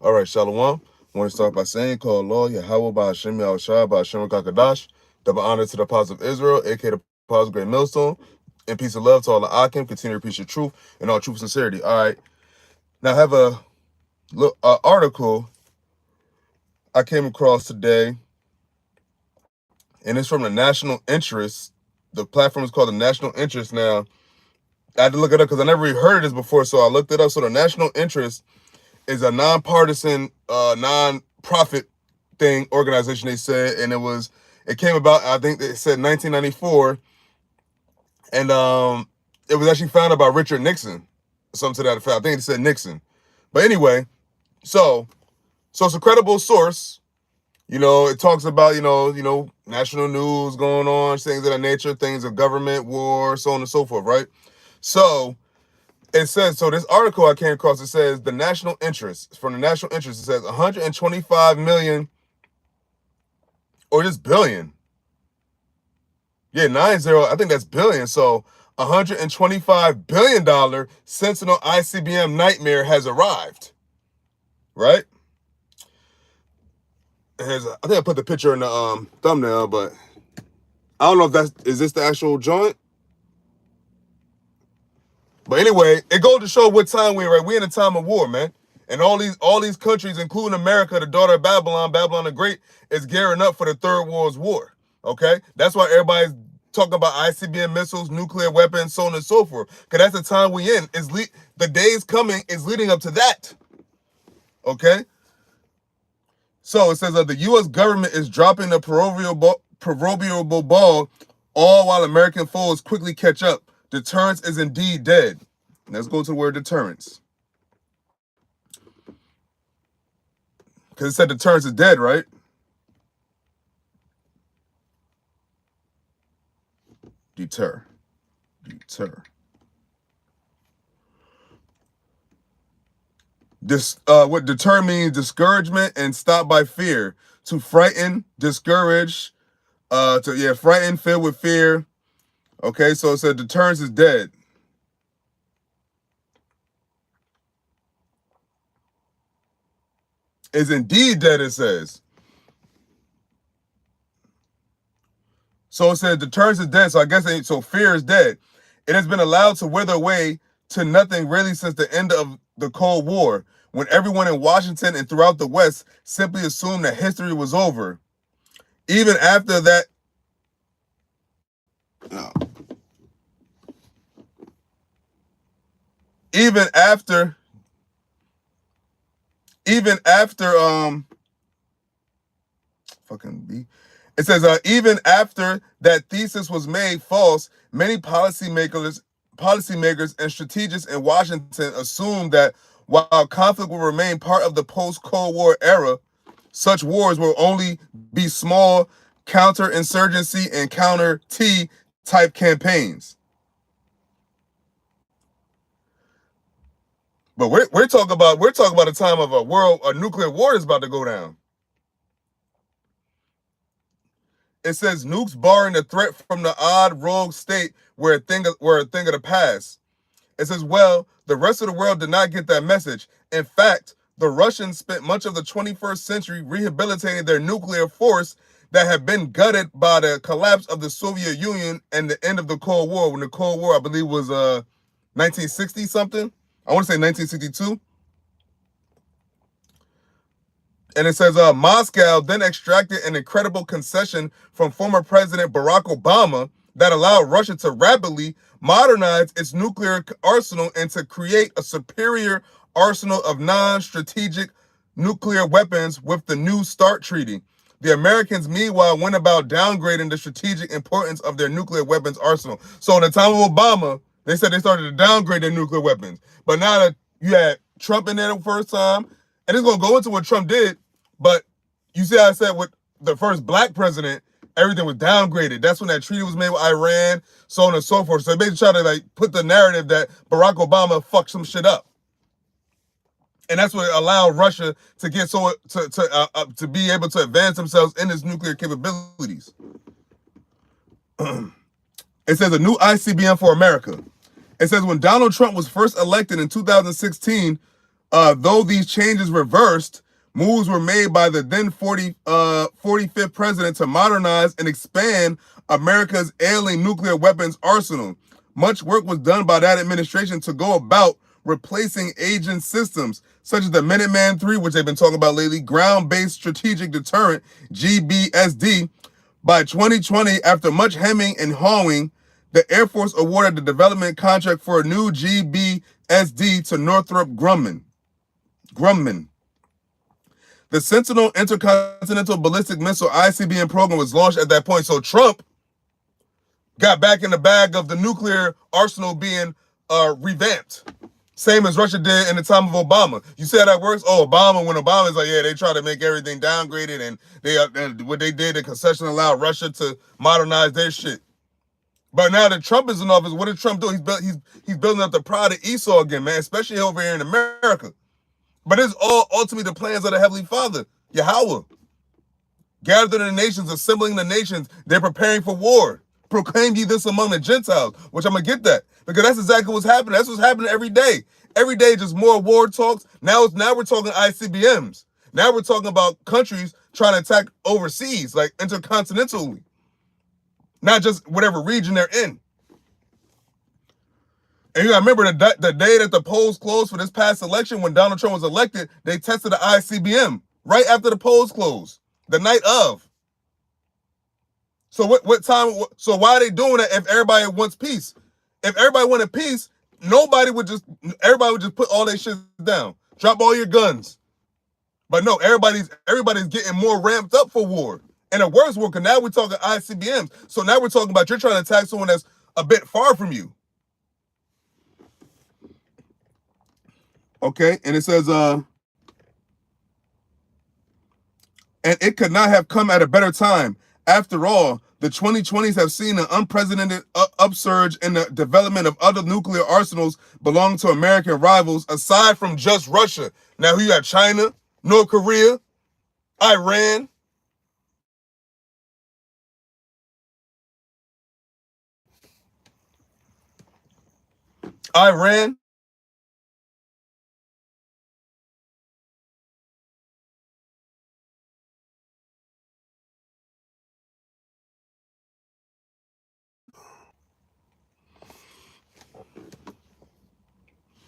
All right, Shalom. I want to start by saying, call Allah, YAHAWAH, BAHASHAM, BAHASHAM, Kakadash. Double honor to the apostles of Israel, aka the apostles of Great Millstone, and peace and love to all the Akim. Continue to preach the truth and all truth and sincerity. All right. Now, I have a little article I came across today, and it's from the National Interest. The platform is called the National Interest. Now, I had to look it up because I never really heard of this before, so I looked it up. So the National Interest is a nonpartisan, non-profit organization, they said, and it came about, I think they said 1994, and it was actually founded by Richard Nixon, something to that effect. I think it said Nixon. But anyway, so it's a credible source. It talks about, national news going on, things of that nature, things of government, war, so on and so forth, right? So it says, so this article I came across, it says the national interest, from the national interest, it says 125 million, or just billion. Yeah, 90, I think that's billion. So $125 billion Sentinel Icbm nightmare has arrived, right? I think I put the picture in the thumbnail, but I don't know if is this the actual joint? But anyway, it goes to show what time we're in, right? We're in a time of war, man. And all these countries, including America, the daughter of Babylon, Babylon the Great, is gearing up for the Third World War. Okay? That's why everybody's talking about ICBM missiles, nuclear weapons, so on and so forth. Because that's the time we in. The days coming is leading up to that. Okay? So it says that the U.S. government is dropping the proverbial ball, all while American foes quickly catch up. Deterrence is indeed dead. Let's go to the word deterrence. Because it said deterrence is dead, right? Deter. What deter means: discouragement and stop by fear. To frighten, discourage, frighten, filled with fear. Okay, so it said deterrence is dead. Is indeed dead, it says. So it says deterrence is dead. So I guess fear is dead. It has been allowed to wither away to nothing really since the end of the Cold War, when everyone in Washington and throughout the West simply assumed that history was over. Even after that, even after it says even after that thesis was made false, many policymakers and strategists in Washington assumed that while conflict will remain part of the post-Cold War era, such wars will only be small counterinsurgency and counter-T type campaigns. But we're talking about a time of a nuclear war is about to go down. It says nukes barring the threat from the odd rogue state were a thing of the past. It says, well, the rest of the world did not get that message. In fact, the Russians spent much of the 21st century rehabilitating their nuclear force that had been gutted by the collapse of the Soviet Union and the end of the Cold War, when the Cold War, I believe, was 1960 something. I want to say 1962. And it says Moscow then extracted an incredible concession from former President Barack Obama that allowed Russia to rapidly modernize its nuclear arsenal and to create a superior arsenal of non-strategic nuclear weapons with the New START Treaty. The Americans, meanwhile, went about downgrading the strategic importance of their nuclear weapons arsenal. So in the time of Obama, they said they started to downgrade their nuclear weapons. But now that you had Trump in there the first time, and it's going to go into what Trump did, but you see how I said with the first black president, everything was downgraded. That's when that treaty was made with Iran, so on and so forth. So they basically try to put the narrative that Barack Obama fucked some shit up. And that's what allowed Russia to get to be able to advance themselves in its nuclear capabilities. It says a new ICBM for America. It says when Donald Trump was first elected in 2016, Though these changes reversed, moves were made by the then 45th president to modernize and expand America's ailing nuclear weapons arsenal. Much work was done by that administration to go about replacing aging systems, such as the Minuteman III, which they've been talking about lately, Ground-Based Strategic Deterrent, GBSD. By 2020, after much hemming and hawing, the Air Force awarded the development contract for a new GBSD to Northrop Grumman. The Sentinel Intercontinental Ballistic Missile ICBM program was launched at that point. So Trump got back in the bag of the nuclear arsenal being revamped. Same as Russia did in the time of Obama. You see how that works? Oh, Obama, when Obama is like, yeah, they try to make everything downgraded, and what they did, the concession allowed Russia to modernize their shit. But now that Trump is in office, what did Trump do? He's building up the pride of Esau again, man, especially over here in America. But it's all ultimately the plans of the Heavenly Father, Yahweh. Gathering the nations, assembling the nations, they're preparing for war. Proclaim ye this among the Gentiles, which I'm going to get that. Because that's exactly what's happening. That's what's happening every day. Every day, just more war talks. Now we're talking ICBMs. Now we're talking about countries trying to attack overseas, like intercontinentally. Not just whatever region they're in. And you gotta remember the day that the polls closed for this past election, when Donald Trump was elected, they tested the ICBM right after the polls closed, the night of. So what time? So why are they doing that if everybody wants peace? If everybody wanted peace, everybody would just put all their shit down, drop all your guns. But no, everybody's getting more ramped up for war. And a worse war, because now we're talking ICBMs. So now we're talking about you're trying to attack someone that's a bit far from you. Okay, and it says, and it could not have come at a better time. After all, the 2020s have seen an unprecedented upsurge in the development of other nuclear arsenals belonging to American rivals, aside from just Russia. Now, you got China, North Korea, Iran.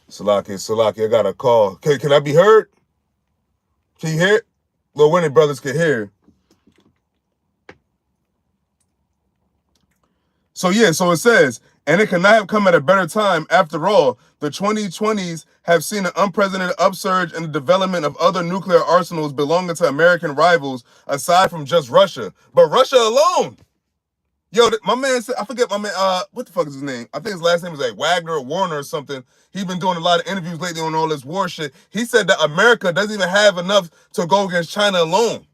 Salaki, I got a call. Okay, can I be heard? Can you hear it? Lil Winnie brothers can hear. So yeah, so it says, and it could not have come at a better time. After all, the 2020s have seen an unprecedented upsurge in the development of other nuclear arsenals belonging to American rivals, aside from just Russia. But Russia alone. Yo, my man said, I forget my man, what the fuck is his name? I think his last name is like Wagner or Warner or something. He's been doing a lot of interviews lately on all this war shit. He said that America doesn't even have enough to go against China alone.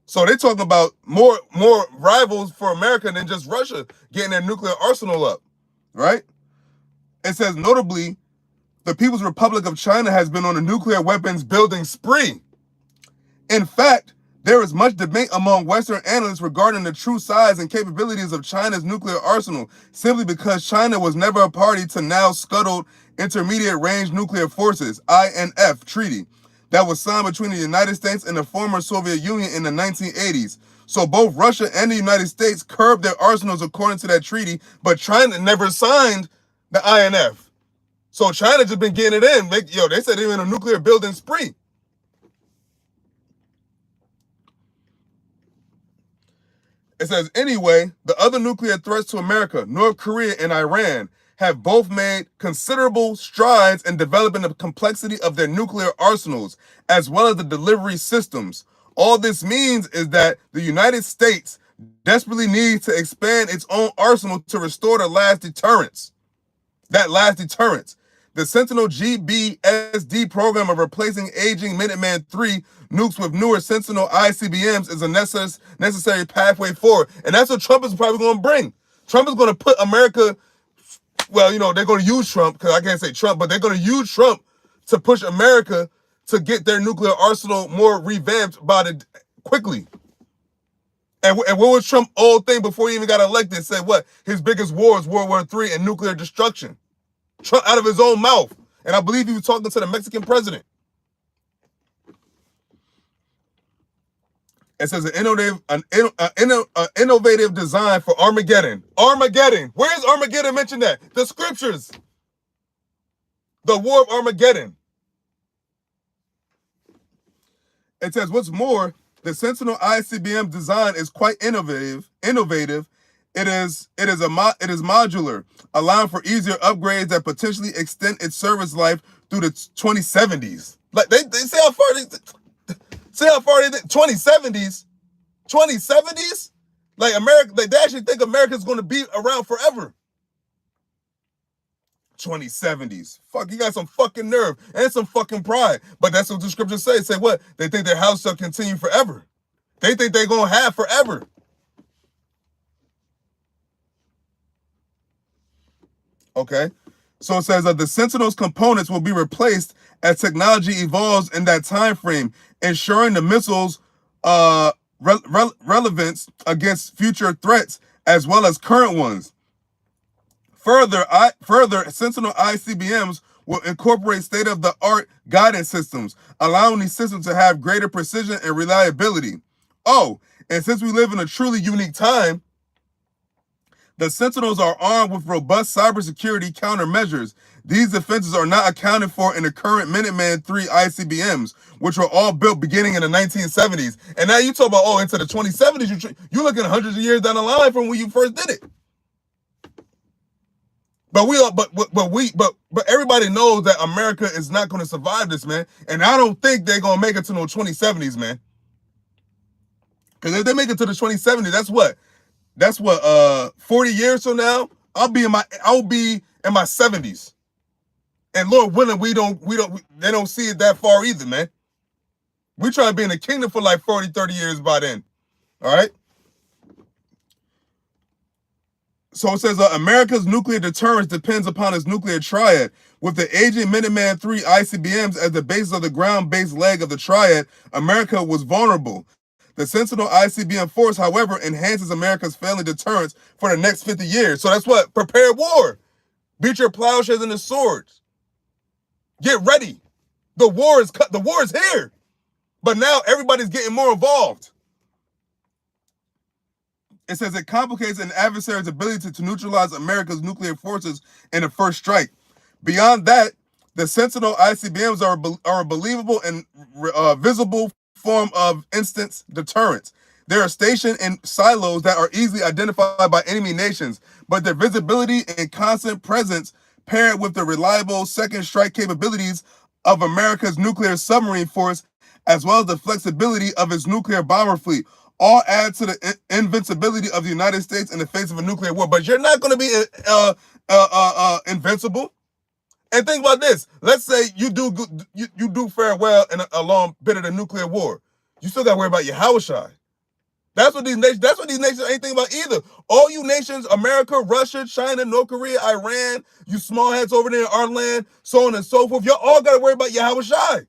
So they're talking about more rivals for America than just Russia getting their nuclear arsenal up, right? It says, notably, the People's Republic of China has been on a nuclear weapons building spree. In fact, there is much debate among Western analysts regarding the true size and capabilities of China's nuclear arsenal, simply because China was never a party to now scuttled Intermediate Range Nuclear Forces, INF, treaty that was signed between the United States and the former Soviet Union in the 1980s. So both Russia and the United States curbed their arsenals according to that treaty, but China never signed the INF. So China just been getting it in. They said they were in a nuclear building spree. It says, anyway, the other nuclear threats to America, North Korea and Iran, have both made considerable strides in developing the complexity of their nuclear arsenals, as well as the delivery systems. All this means is that the United States desperately needs to expand its own arsenal to restore the last deterrence. The Sentinel GBSD program of replacing aging Minuteman III nukes with newer Sentinel ICBMs is a necessary pathway forward. And that's what Trump is probably going to bring. Trump is going to put America, well, they're going to use Trump, because I can't say Trump, but they're going to use Trump to push America to get their nuclear arsenal more revamped quickly. And what was Trump's old thing before he even got elected? Said what? His biggest war is World War III and nuclear destruction. Trump, out of his own mouth. And I believe he was talking to the Mexican president. It says an innovative design for Armageddon. Armageddon. Where's Armageddon mentioned at? The scriptures. The war of Armageddon. It says, what's more, the Sentinel ICBM design is quite innovative. It is modular, allowing for easier upgrades that potentially extend its service life through the 2070s. Like they say how far they 2070s. 2070s? Like America, they actually think America's going to be around forever. 2070s. Fuck, you got some fucking nerve and some fucking pride. But that's what the scriptures say. Say what? They think their house shall continue forever. They think they're going to have forever. Okay. So it says that the Sentinel's components will be replaced as technology evolves in that time frame, ensuring the missiles relevance against future threats as well as current ones. Further, Sentinel ICBMs will incorporate state-of-the-art guidance systems, allowing these systems to have greater precision and reliability. Oh, and since we live in a truly unique time, the Sentinels are armed with robust cybersecurity countermeasures. These defenses are not accounted for in the current Minuteman III ICBMs, which were all built beginning in the 1970s. And now you talk about, oh, into the 2070s, you're looking hundreds of years down the line from when you first did it. But everybody knows that America is not going to survive this, man. And I don't think they're going to make it to no 2070s, man. Because if they make it to the 2070s, that's what 40 years from now, I'll be in my 70s. And Lord willing, they don't see it that far either, man. We try to be in the kingdom for like 40, 30 years by then. All right? So it says America's nuclear deterrence depends upon its nuclear triad. With the aging Minuteman III ICBMs as the basis of the ground-based leg of the triad, America was vulnerable. The Sentinel ICBM force, however, enhances America's failing deterrence for the next 50 years. So that's what? Prepare war. Beat your plowshares and the swords. Get ready. The war is here. But now everybody's getting more involved. It says it complicates an adversary's ability to neutralize America's nuclear forces in the first strike. Beyond that, the Sentinel ICBMs are a believable and visible form of instant deterrence. They are stationed in silos that are easily identified by enemy nations, but their visibility and constant presence, paired with the reliable second strike capabilities of America's nuclear submarine force, as well as the flexibility of its nuclear bomber fleet, all add to the invincibility of the United States in the face of a nuclear war. But you're not going to be invincible. And think about this. Let's say you do fare well in a long bit of the nuclear war. You still got to worry about YAHAWASHU. That's what these nations ain't thinking about either. All you nations, America, Russia, China, North Korea, Iran, you small heads over there in our land, so on and so forth, y'all all got to worry about YAHAWASHU.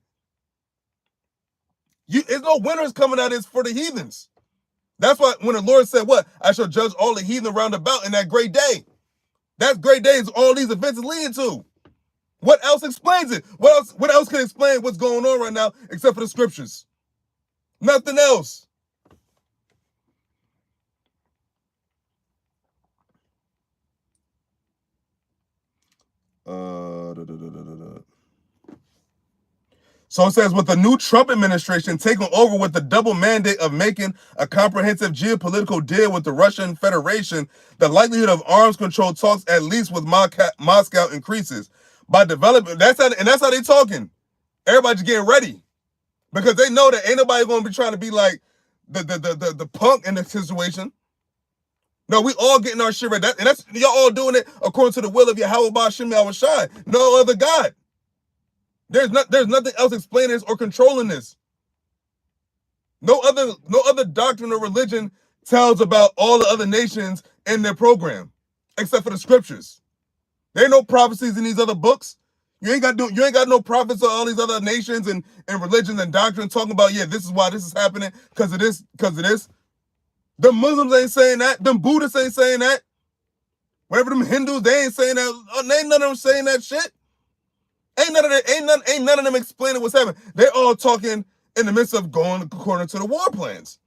There's no winners coming out of this for the heathens. That's why when the Lord said, what? I shall judge all the heathen round about in that great day. That great day is all these events is leading to. What else explains it? What else can explain what's going on right now except for the scriptures? Nothing else. So it says, with the new Trump administration taking over with the double mandate of making a comprehensive geopolitical deal with the Russian Federation, the likelihood of arms control talks, at least with Moscow, increases. By developing, that's how they talking. Everybody's getting ready. Because they know that ain't nobody going to be trying to be like the punk in this situation. No, we all getting our shit right. And that's y'all all doing it according to the will of Yahawah BAHASHAM YAHAWASHU. No other God. There's nothing else explaining this or controlling this. No other doctrine or religion tells about all the other nations in their program, except for the scriptures. There ain't no prophecies in these other books. You ain't got no prophets of all these other nations and religions and doctrine talking about, yeah, this is why this is happening, because of this. The Muslims ain't saying that. Them Buddhists ain't saying that. Whatever them Hindus, they ain't saying that. Ain't none of them saying that shit. Ain't none of them explaining what's happening. They're all talking in the midst of going according to the war plans.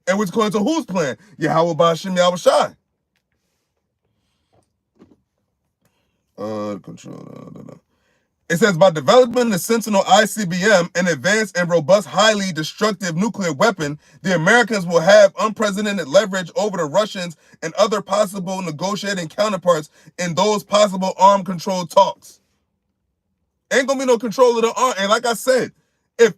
And which according to whose plan? Yahawah BAHASHAM YAHAWASHU. Control. It says, by developing the Sentinel Icbm, an advanced and robust, highly destructive nuclear weapon, the Americans will have unprecedented leverage over the Russians and other possible negotiating counterparts in those possible armed control talks. Ain't gonna be no control of the arm. And like I said, if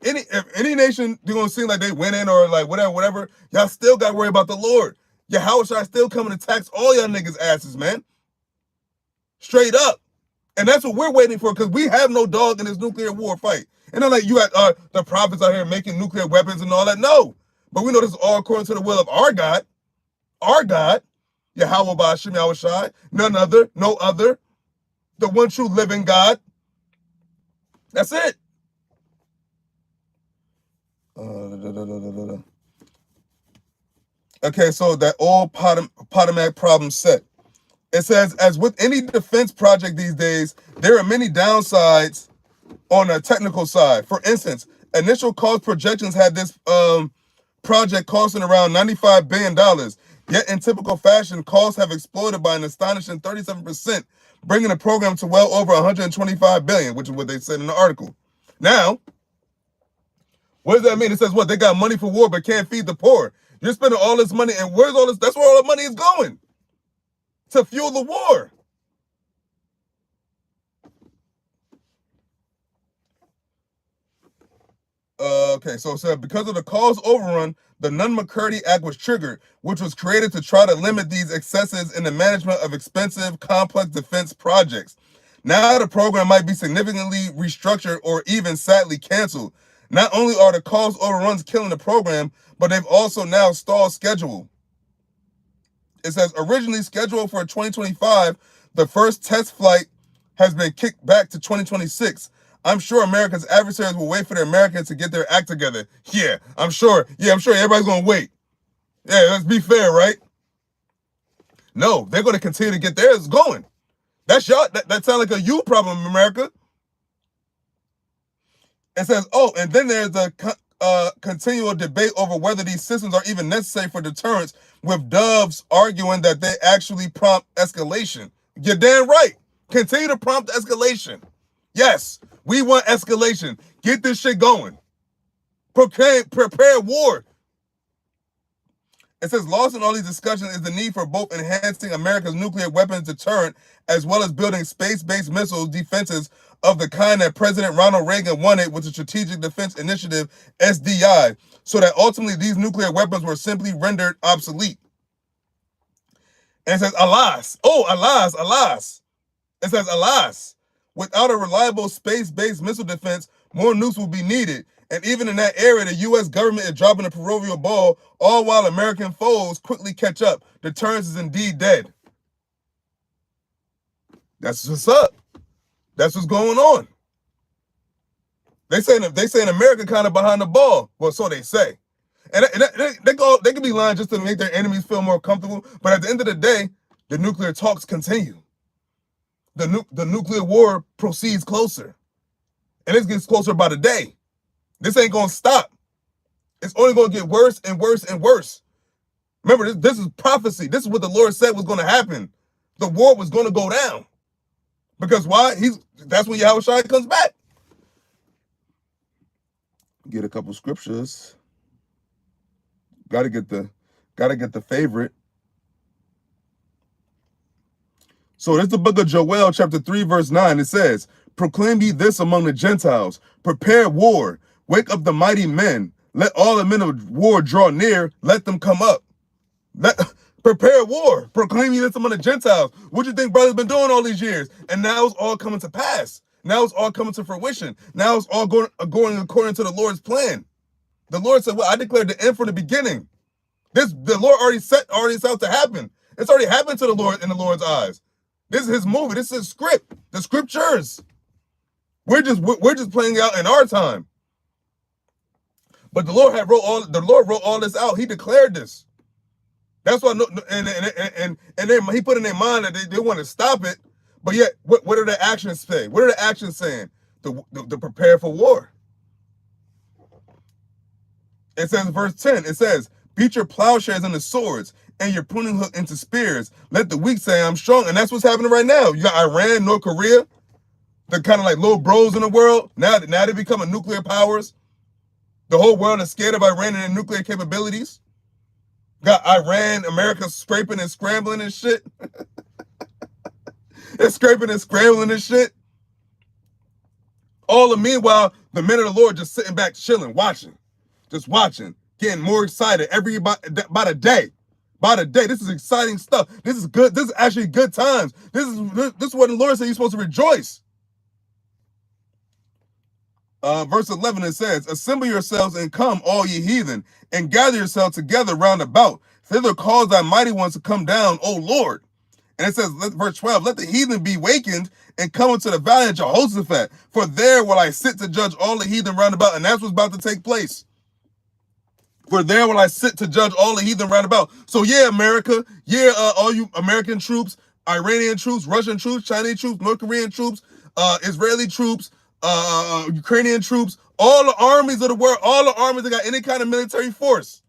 any nation they're gonna seem like they went in or like whatever, y'all still gotta worry about the Lord. Yahawashi still coming to tax all y'all niggas' asses, man. Straight up. And that's what we're waiting for, because we have no dog in this nuclear war fight. And not like you got the prophets out here making nuclear weapons and all that. No. But we know this is all according to the will of our God. Our God. Yahawah BAHASHAM YAHAWASHU. None other. No other. The one true living God. That's it. Okay, so that old Potomac problem set. It says, as with any defense project these days, there are many downsides on the technical side. For instance, initial cost projections had this project costing around $95 billion. Yet in typical fashion, costs have exploded by an astonishing 37%, bringing the program to well over $125 billion, which is what they said in the article. Now, what does that mean? It says what? They got money for war but can't feed the poor. You're spending all this money, and where's all this? That's where all the money is going. To fuel the war. Okay, so it said, because of the cost overrun, the Nunn-McCurdy Act was triggered, which was created to try to limit these excesses in the management of expensive, complex defense projects. Now the program might be significantly restructured or even sadly canceled. Not only are the cost overruns killing the program, but they've also now stalled schedule. It says, originally scheduled for 2025, the first test flight has been kicked back to 2026. I'm sure America's adversaries will wait for the Americans to get their act together. Yeah, I'm sure. Yeah, I'm sure everybody's going to wait. Yeah, let's be fair, right? No, they're going to continue to get theirs going. That's y'all. That sounds like a you problem, America. It says, oh, and then there's the continual debate over whether these systems are even necessary for deterrence, with Doves arguing that they actually prompt escalation. You're damn right. Continue to prompt escalation. Yes, we want escalation. Get this shit going. Prepare war. It says, lost in all these discussions is the need for both enhancing America's nuclear weapons deterrent as well as building space-based missiles defenses of the kind that President Ronald Reagan wanted with the Strategic Defense Initiative, SDI, so that ultimately these nuclear weapons were simply rendered obsolete. And it says, alas. Oh, alas. It says, alas. Without a reliable space-based missile defense, more nukes will be needed. And even in that area, the U.S. government is dropping a proverbial ball, all while American foes quickly catch up. Deterrence is indeed dead. That's what's up. That's what's going on. They saying America kind of behind the ball. Well, so they say. And they can be lying just to make their enemies feel more comfortable. But at the end of the day, the nuclear talks continue. The nuclear war proceeds closer. And it gets closer by the day. This ain't going to stop. It's only going to get worse and worse and worse. Remember, this is prophecy. This is what the Lord said was going to happen. The war was going to go down. Because why? That's when Yahawashi comes back. Get a couple scriptures. Gotta get the favorite. So this is the book of Joel, chapter 3, verse 9. It says, proclaim ye this among the Gentiles. Prepare war. Wake up the mighty men. Let all the men of war draw near. Let them come up. Prepare war. Proclaim ye this among the Gentiles. What do you think brother's been doing all these years? And now it's all coming to pass. Now it's all coming to fruition. Now it's all going according to the Lord's plan. The Lord said, well, I declared the end from the beginning. The Lord already set out to happen. It's already happened to the Lord in the Lord's eyes. This is his movie. This is his script. The scriptures. We're just playing out in our time. But the Lord wrote all this out. He declared this. That's why, and he put in their mind that they want to stop it. But yet, what are the actions saying? What are the actions saying? to prepare for war. It says in verse 10, it says, beat your plowshares into swords and your pruning hook into spears. Let the weak say I'm strong. And that's what's happening right now. You got Iran, North Korea, the kind of like little bros in the world. Now they're becoming nuclear powers. The whole world is scared of Iran and their nuclear capabilities. Got Iran, America scraping and scrambling and shit. They're scraping and scrambling and shit. All the meanwhile, the men of the Lord just sitting back, chilling, watching. Just watching, getting more excited by the day. By the day. This is exciting stuff. This is good. This is actually good times. This is what the Lord said you're supposed to rejoice. Verse 11, it says, assemble yourselves and come, all ye heathen, and gather yourselves together round about. Thither cause thy mighty ones to come down, O Lord. And it says, verse 12, let the heathen be wakened and come into the valley of Jehoshaphat. For there will I sit to judge all the heathen round about. And that's what's about to take place. For there will I sit to judge all the heathen round about. So yeah, America, yeah, all you American troops, Iranian troops, Russian troops, Chinese troops, North Korean troops, Israeli troops, Ukrainian troops, all the armies of the world, all the armies that got any kind of military force.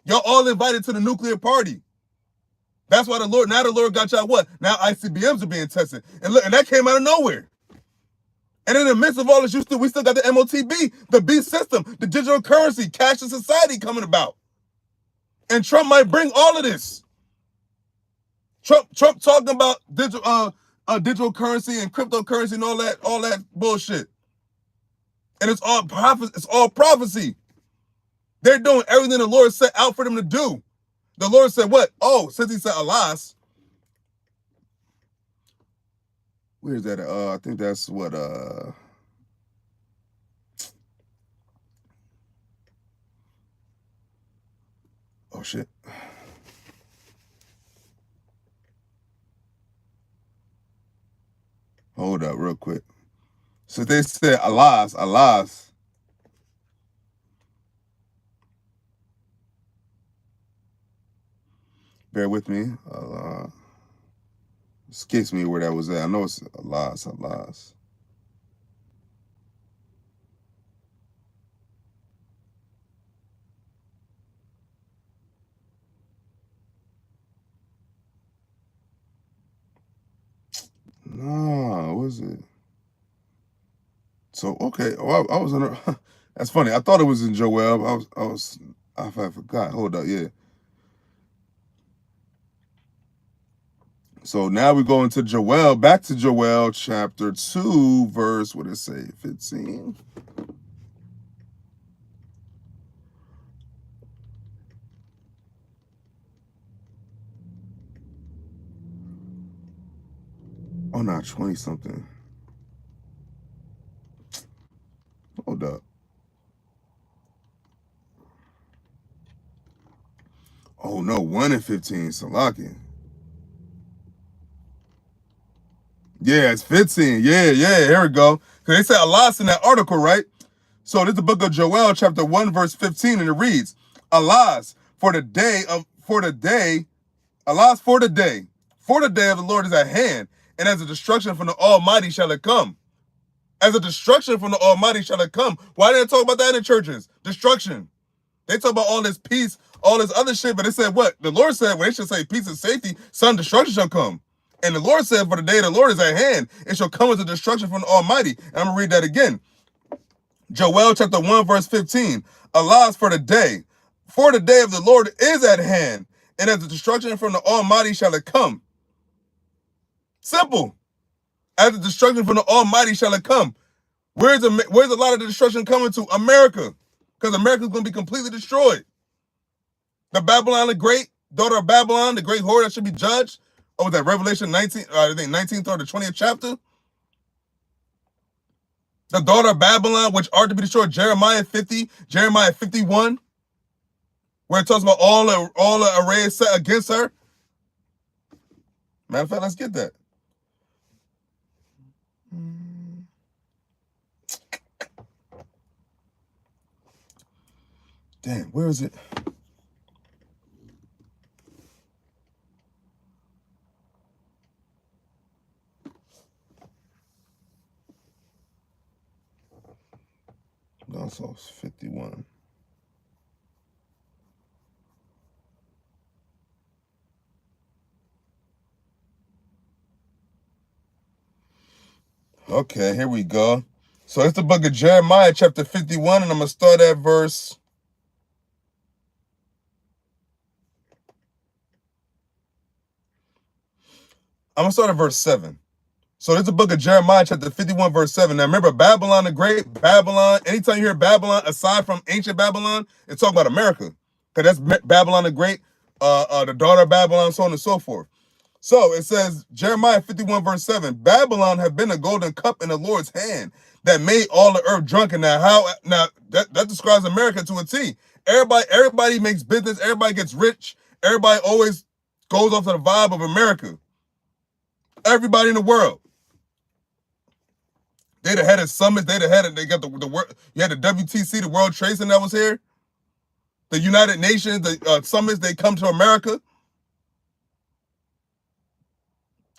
Y'all all invited to the nuclear party. That's why the Lord got y'all what? Now ICBMs are being tested. And look, and that came out of nowhere. And in the midst of all this, we still got the MOTB, the B system, the digital currency, cashless society coming about. And Trump might bring all of this. Trump talking about digital currency and cryptocurrency and all that bullshit. And it's all prophecy. They're doing everything the Lord set out for them to do. The Lord said what? Oh, since he said alas. Where's that? I think that's what oh shit. Hold up real quick. So they said alas. Bear with me. Escapes me where that was at. I know it's alas. No, what was it? So okay, I was in a, that's funny. I thought it was in Joel. I forgot. Hold up, yeah. So now we go into Joel, back to Joel chapter 2, verse, what did it say, 15? Oh, not 20 something. Hold up. Oh no, 1 and 15, Salaki. Yeah, it's 15. Yeah, here we go. Because they said alas in that article, right? So this is the book of Joel, chapter 1, verse 15, and it reads, alas, alas for the day of the Lord is at hand, and as a destruction from the Almighty shall it come. As a destruction from the Almighty shall it come. Why didn't they talk about that in the churches? Destruction. They talk about all this peace, all this other shit, but they said what? The Lord said, well, they should say peace and safety, sudden destruction shall come. And the Lord said, for the day of the Lord is at hand, it shall come as a destruction from the Almighty. And I'm going to read that again. Joel chapter 1, verse 15. Alas, for the day of the Lord is at hand, and as a destruction from the Almighty shall it come. Simple. As the destruction from the Almighty shall it come. Where's a lot of the destruction coming to? America. Because America's going to be completely destroyed. The Babylon the Great, daughter of Babylon, the great whore that should be judged. Oh, was that Revelation 19, I think 19th or the 20th chapter? The daughter of Babylon, which are to be destroyed, Jeremiah 50, Jeremiah 51, where it talks about all the array set against her. Matter of fact, let's get that. Damn, where is it? 51. Okay, here we go. So it's the book of Jeremiah, chapter 51, and I'm going to start at verse... I'm going to start at verse 7. So it's the book of Jeremiah, chapter 51, verse 7. Now remember, Babylon the Great, Babylon, anytime you hear Babylon, aside from ancient Babylon, it's talking about America. Because that's Babylon the Great, the daughter of Babylon, so on and so forth. So it says, Jeremiah 51, verse 7, Babylon have been a golden cup in the Lord's hand that made all the earth drunken. Now, that describes America to a T. Everybody makes business, everybody gets rich, everybody always goes off to the vibe of America. Everybody in the world. They the head of summits. They got the you had the WTC, the World Trade Center that was here. The United Nations, the summits, they come to America.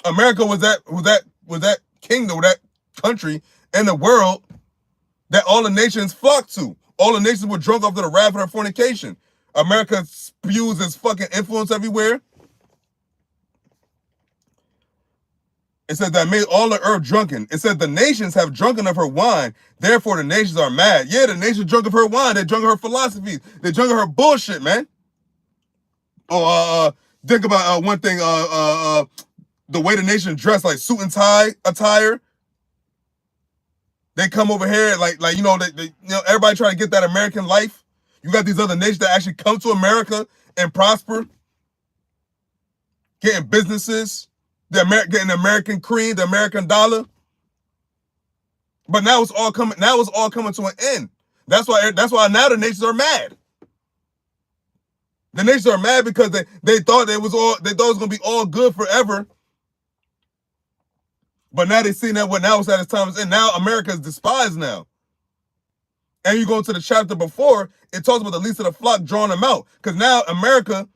America was that kingdom, that country in the world that all the nations flocked to. All the nations were drunk off to the wrath of their fornication. America spews its fucking influence everywhere. It said that made all the earth drunken. It said the nations have drunken of her wine, therefore the nations are mad. Yeah, the nations drunk of her wine. They're drunk of her philosophies. They're drunk of her bullshit, man. Oh, think about one thing. The way the nation dress, like suit and tie attire. They come over here like everybody trying to get that American life. You got these other nations that actually come to America and prosper, getting businesses. Getting the American cream, the American dollar. But now it's all coming. Now it's all coming to an end. That's why now the nations are mad. The nations are mad because they thought it was gonna be all good forever. But now they see that now it's at its time, and now America is despised now. And you go to the chapter before, it talks about the least of the flock drawing them out. Because now America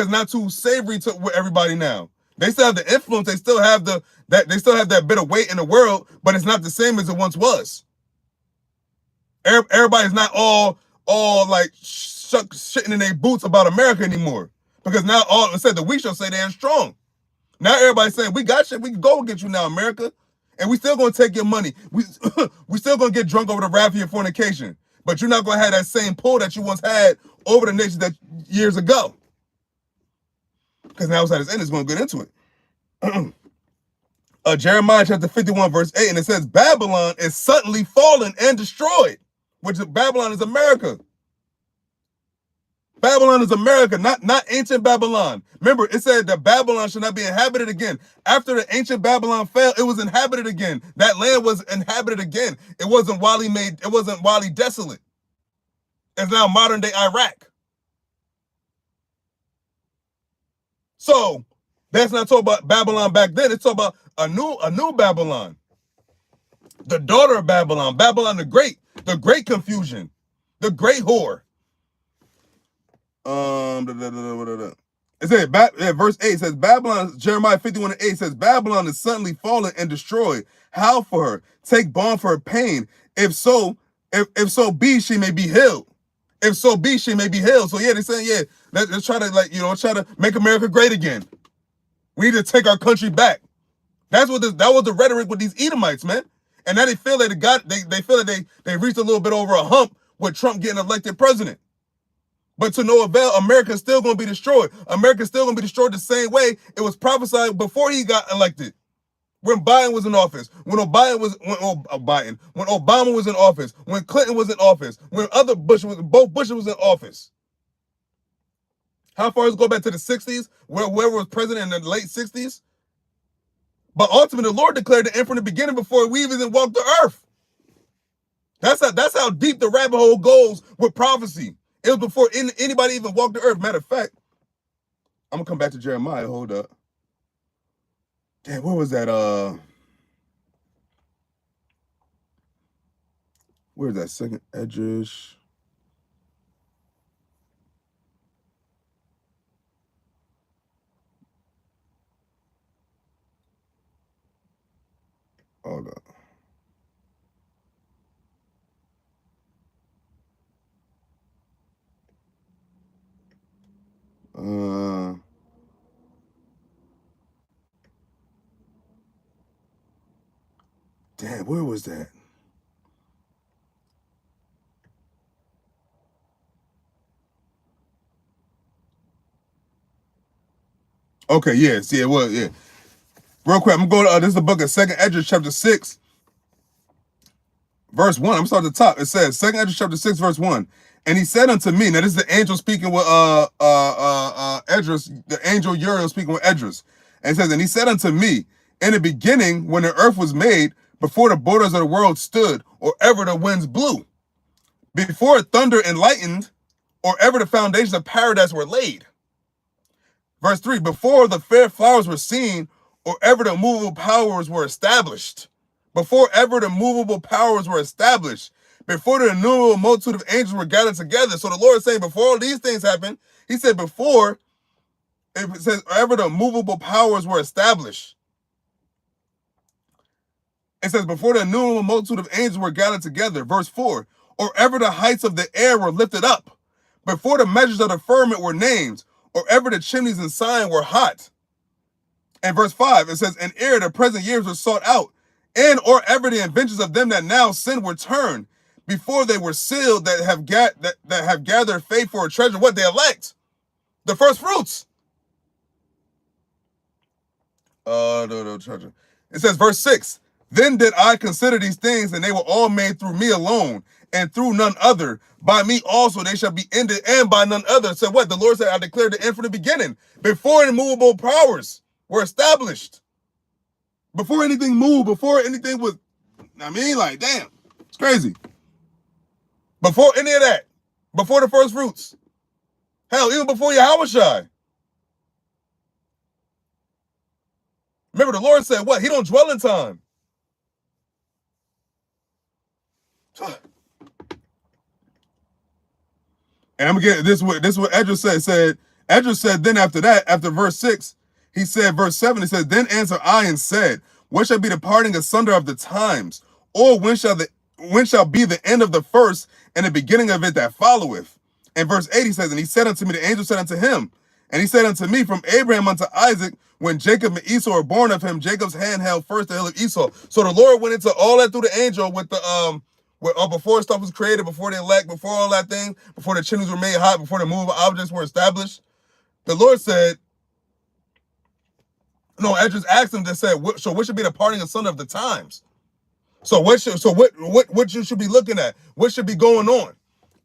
is not too savory to everybody now. They still have the influence. They still have that bit of weight in the world, but it's not the same as it once was. Everybody's not all like shitting in their boots about America anymore, because now all of a sudden the weak shall say they're strong. Now everybody's saying we got shit. We can go get you now, America, and we still gonna take your money. We still gonna get drunk over the wrath of your fornication, but you're not gonna have that same pull that you once had over the nations that years ago. Because now it's at its end, it's going to get into it. Jeremiah chapter 51, verse 8, and it says, Babylon is suddenly fallen and destroyed, which Babylon is America. Babylon is America, not ancient Babylon. Remember, it said that Babylon should not be inhabited again. After the ancient Babylon fell, it was inhabited again. That land was inhabited again. It wasn't wholly desolate. It's now modern day Iraq. So that's not talking about Babylon back then. It's talking about a new Babylon. The daughter of Babylon, Babylon the great confusion, the great whore. It says, verse 8 says, Babylon, Jeremiah 51:8 says, Babylon is suddenly fallen and destroyed. Howl for her, take balm for her pain. If so be she may be healed. If so be she may be healed. So yeah, they're saying, yeah, let's try to make America great again. We need to take our country back. That was the rhetoric with these Edomites, man. And now they feel that they reached a little bit over a hump with Trump getting elected president. But to no avail, America's still going to be destroyed. America's still going to be destroyed the same way it was prophesied before he got elected. When Biden was in office, when Obama was in office, when Clinton was in office, when both Bushes was in office. How far does it go back to the 60s, where whoever was president in the late 60s? But ultimately, the Lord declared the end from the beginning before we even walked the earth. That's how deep the rabbit hole goes with prophecy. It was before anybody even walked the earth. Matter of fact, I'm going to come back to Jeremiah. Hold up. Damn, where was that? Where's that second edges? Hold up. where was that? Okay, yeah, see, it was, yeah. Real quick, I'm going to, this is the book of 2nd Esdras, chapter 6, verse 1. I'm starting at the top. It says, 2nd Esdras, chapter 6, verse 1. And he said unto me, now this is the angel speaking with Esdras, the angel Uriel speaking with Esdras. And it says, and he said unto me, in the beginning, when the earth was made, before the borders of the world stood, or ever the winds blew, before thunder enlightened, or ever the foundations of paradise were laid. Verse 3, before the fair flowers were seen, or ever the movable powers were established. Before ever the movable powers were established. Before the innumerable multitude of angels were gathered together. So the Lord is saying before all these things happened, he said before, it says ever the movable powers were established. It says before the innumerable multitude of angels were gathered together. Verse 4, or ever the heights of the air were lifted up. Before the measures of the firmament were named, or ever the chimneys and sign were hot. And verse 5, it says, and ere the present years were sought out, and or ever the inventions of them that now sin were turned, before they were sealed that have gathered faith for a treasure, what they elect? The first fruits. No, treasure. It says, verse 6, then did I consider these things, and they were all made through me alone, and through none other. By me also they shall be ended, and by none other. So what? The Lord said, I declared the end from the beginning, before immovable powers were established. Before anything moved, before anything was, I mean, like, damn, it's crazy. Before any of that, before the first fruits. Hell, even before YAHAWASHU. Remember, the Lord said what? He don't dwell in time. And I'm gonna get this. This is what Esdras said. Esdras said, then after that, after verse 6, he said, verse 7, he said, then answered I and said, what shall be the parting asunder of the times? Or when shall be the end of the first and the beginning of it that followeth? And verse 8, he says, and he said unto me, the angel said unto him, and he said unto me, from Abraham unto Isaac, when Jacob and Esau were born of him, Jacob's hand held first the hill of Esau. So the Lord went into all that through the angel with the before stuff was created, before the elect, before all that thing, before the chimneys were made hot, before the movable objects were established. The Lord said, no, Esdras asked him to say, so what should be the parting asunder of the times? So what you should be looking at? What should be going on?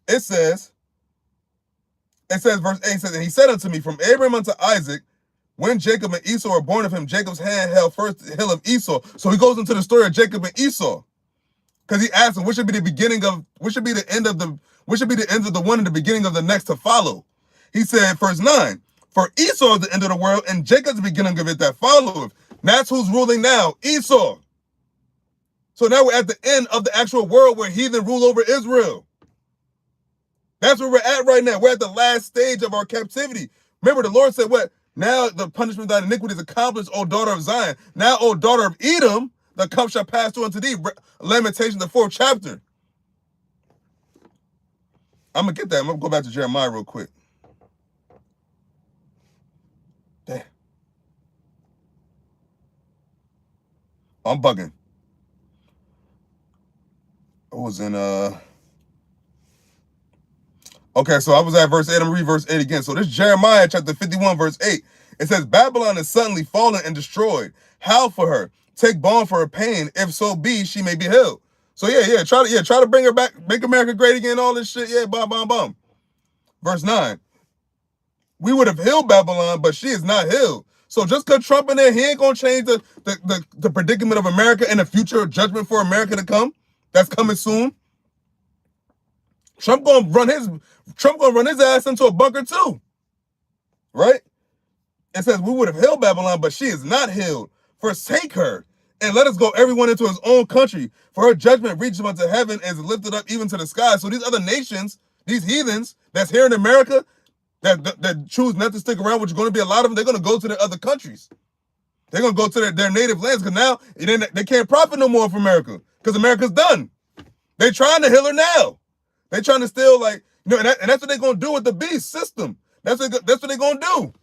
It says, verse 8 says, and he said unto me, from Abraham unto Isaac, when Jacob and Esau were born of him, Jacob's hand held first the hill of Esau. So he goes into the story of Jacob and Esau. Because he asked him, what should be the end of the one and the beginning of the next to follow? He said, verse 9, for Esau is the end of the world, and Jacob's the beginning of it that followeth. That's who's ruling now, Esau. So now we're at the end of the actual world where heathen rule over Israel. That's where we're at right now. We're at the last stage of our captivity. Remember, the Lord said what? Now the punishment of thy iniquity is accomplished, O daughter of Zion. Now, O daughter of Edom, the cup shall pass through unto thee. Lamentations, the 4th chapter. I'm going to get that. I'm going to go back to Jeremiah real quick. Damn. I'm bugging. I was in, okay, so I was at verse 8. I'm going to read verse 8 again. So this Jeremiah chapter 51, verse 8. It says, Babylon is suddenly fallen and destroyed. Howl for her. Take balm for her pain. If so be, she may be healed. So try to bring her back, make America great again, all this shit. Yeah, bum. Verse 9. We would have healed Babylon, but she is not healed. So just because Trump in there, he ain't gonna change the predicament of America and the future judgment for America to come. That's coming soon. Trump gonna run his ass into a bunker too. Right? It says we would have healed Babylon, but she is not healed. Forsake her, and let us go everyone into his own country. For her judgment reaches unto heaven and is lifted up even to the sky. So these other nations, these heathens that's here in America, that choose not to stick around, which is going to be a lot of them, they're going to go to their other countries. They're going to go to their native lands, because now they can't profit no more from America, because America's done. They're trying to heal her now. They're trying to still, like, and that's what they're going to do with the beast system. That's what they're going to do.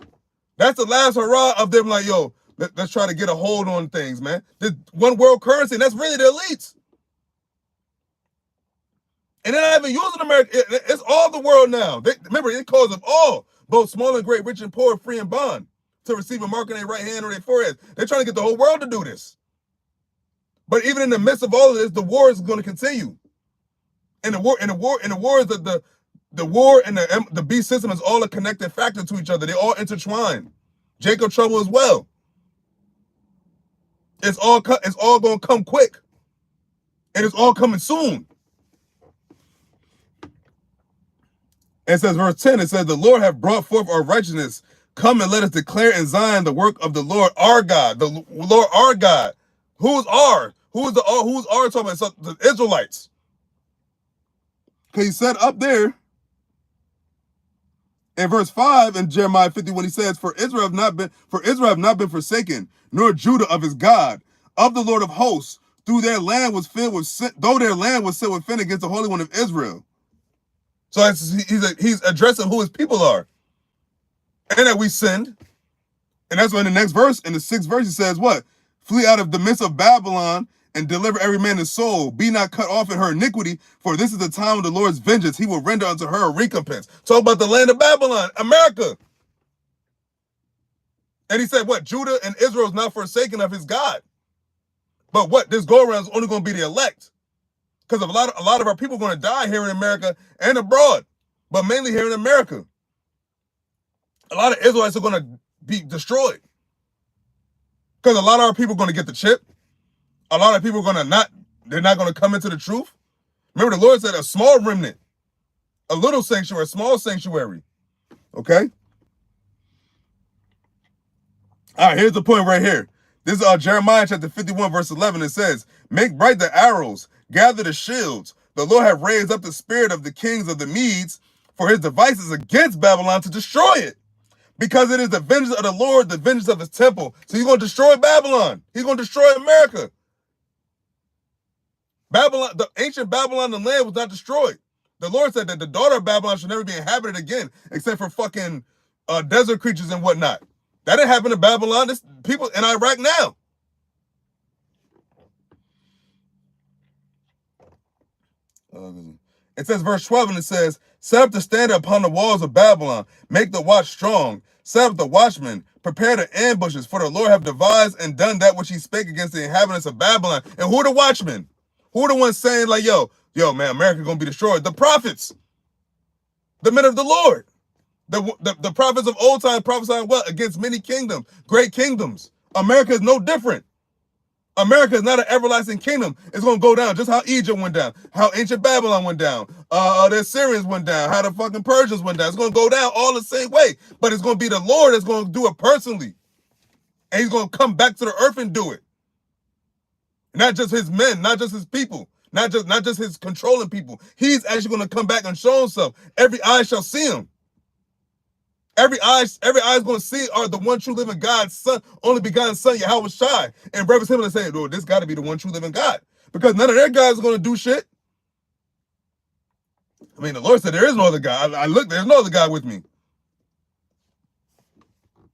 That's the last hurrah of them, like, yo, Let's try to get a hold on things, man. There's one world currency, and that's really the elites. And they're not even using America. It's all the world now. Remember, it calls them all, both small and great, rich and poor, free and bond, to receive a mark on their right hand or their forehead. They're trying to get the whole world to do this. But even in the midst of all of this, the war is going to continue. And the war is that the war and the beast system is all a connected factor to each other. They all intertwine. Jacob trouble as well. It's all going to come quick, and it's all coming soon. It says, verse 10, it says, the Lord hath brought forth our righteousness. Come and let us declare in Zion the work of the Lord our God. The Lord our God. Who's our? Who's our talking about? So the Israelites. Because he said up there in verse 5 in Jeremiah 50, when he says, For Israel have not been forsaken, nor Judah of his God, of the Lord of hosts, though their land was filled with sin against the Holy One of Israel. So he's addressing who his people are. And that we sinned. And that's when in the next verse, in the 6th verse, he says what? Flee out of the midst of Babylon and deliver every man his soul. Be not cut off in her iniquity, for this is the time of the Lord's vengeance. He will render unto her a recompense. Talk about the land of Babylon, America. And he said what? Judah and Israel is not forsaken of his God. But what? This go-around is only going to be the elect. Because a lot of our people are going to die here in America and abroad, but mainly here in America. A lot of Israelites are going to be destroyed. Because a lot of our people are going to get the chip. A lot of people are going to they're not going to come into the truth. Remember, the Lord said a small remnant, a little sanctuary, a small sanctuary. Okay? All right, here's the point right here. This is Jeremiah chapter 51, verse 11. It says, Make bright the arrows, gather the shields. The Lord hath raised up the spirit of the kings of the Medes for his devices against Babylon to destroy it. Because it is the vengeance of the Lord, the vengeance of his temple. So he's going to destroy Babylon. He's going to destroy America. Babylon, the ancient Babylon, the land was not destroyed. The Lord said that the daughter of Babylon should never be inhabited again, except for fucking desert creatures and whatnot. That didn't happen to Babylon. There's people in Iraq now. It says verse 12, and it says, Set up the standard upon the walls of Babylon, make the watch strong, set up the watchmen, prepare the ambushes, for the Lord have devised and done that which he spake against the inhabitants of Babylon. And who are the watchmen? Who are the ones saying like, yo, man, America's going to be destroyed? The prophets, the men of the Lord. The prophets of old time prophesying what? Against many kingdoms, great kingdoms. America is no different. America is not an everlasting kingdom. It's going to go down just how Egypt went down, how ancient Babylon went down, the Assyrians went down, how the fucking Persians went down. It's going to go down all the same way. But it's going to be the Lord that's going to do it personally. And he's going to come back to the earth and do it. Not just his men, not just his people, not just his controlling people. He's actually going to come back and show himself. Every eye shall see him. Every eye is going to see the one true living God's son, only begotten son, YAHAWASHU, and reverence him and say, oh, this got to be the one true living God. Because none of their guys are going to do shit. I mean, the Lord said there is no other God. I looked, there's no other God with me.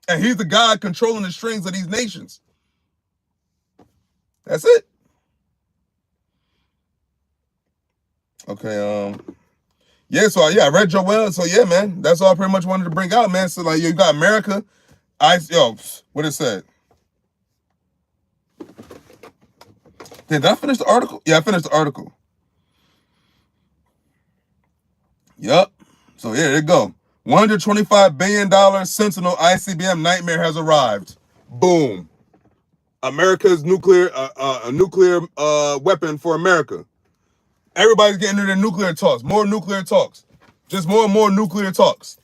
And he's the God controlling the strings of these nations. That's it. Okay, yeah, so I read Joel. So yeah, man, that's all I pretty much wanted to bring out, man. So like, you got America. What it said. Did I finish the article? Yeah, I finished the article. Yup. So yeah, there you go. $125 billion Sentinel ICBM nightmare has arrived. Boom. America's nuclear weapon for America. Everybody's getting into their nuclear talks. More nuclear talks. Just more and more nuclear talks.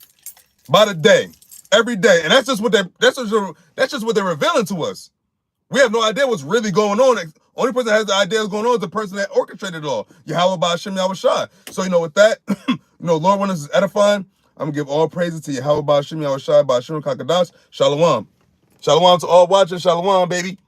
By the day. Every day. And that's just what they're revealing to us. We have no idea what's really going on. Only person that has the idea what's going on is the person that orchestrated it all. YAHAWAH BAHASHAM YAHAWASHU. So with that, Lord, when this is edifying, I'm gonna give all praises to YAHAWAH BAHASHAM YAHAWASHU BAHASHAM KAKADASH. Shalom. Shalom to all watching. Shalom, baby.